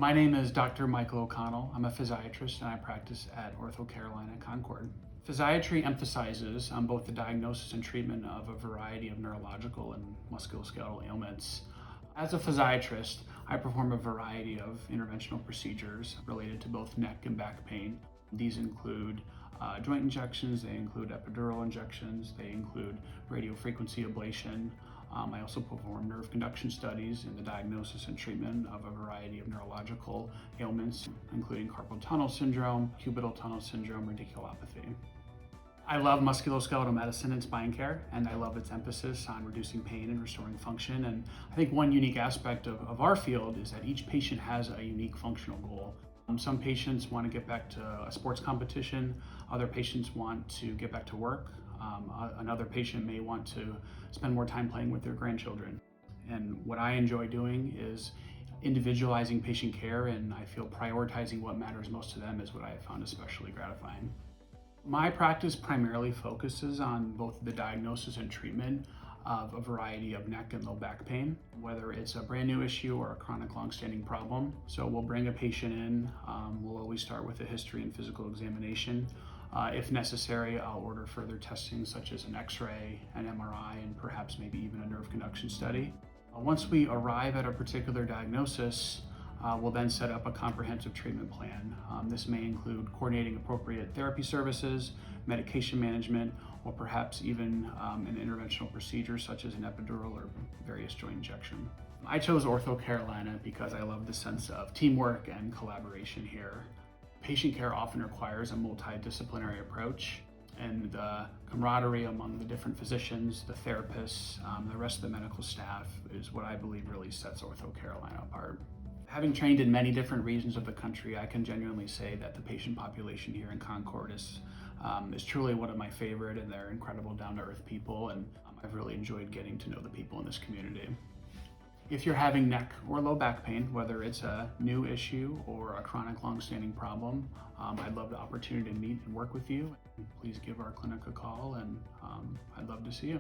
My name is Dr. Michael O'Connell. I'm a physiatrist and I practice at OrthoCarolina Concord. Physiatry emphasizes on both the diagnosis and treatment of a variety of neurological and musculoskeletal ailments. As a physiatrist, I perform a variety of interventional procedures related to both neck and back pain. These include joint injections, they include epidural injections, they include radiofrequency ablation. I also perform nerve conduction studies in the diagnosis and treatment of a variety of neurological ailments, including carpal tunnel syndrome, cubital tunnel syndrome, radiculopathy. I love musculoskeletal medicine and spine care, and I love its emphasis on reducing pain and restoring function. And I think one unique aspect of our field is that each patient has a unique functional goal. Some patients want to get back to a sports competition, other patients want to get back to work, another patient may want to spend more time playing with their grandchildren. And what I enjoy doing is individualizing patient care, and I feel prioritizing what matters most to them is what I have found especially gratifying. My practice primarily focuses on both the diagnosis and treatment of a variety of neck and low back pain, whether it's a brand new issue or a chronic long-standing problem. So we'll bring a patient in, we'll always start with a history and physical examination. If necessary, I'll order further testing such as an X-ray, an MRI, and perhaps maybe even a nerve conduction study. Once we arrive at a particular diagnosis, we'll then set up a comprehensive treatment plan. This may include coordinating appropriate therapy services, medication management, or perhaps even an interventional procedure such as an epidural or various joint injection. I chose OrthoCarolina because I love the sense of teamwork and collaboration here. Patient care often requires a multidisciplinary approach, and the camaraderie among the different physicians, the therapists, the rest of the medical staff is what I believe really sets OrthoCarolina apart. Having trained in many different regions of the country, I can genuinely say that the patient population here in Concord is truly one of my favorite, and they're incredible, down-to-earth people, and I've really enjoyed getting to know the people in this community. If you're having neck or low back pain, whether it's a new issue or a chronic long-standing problem, I'd love the opportunity to meet and work with you. Please give our clinic a call, and I'd love to see you.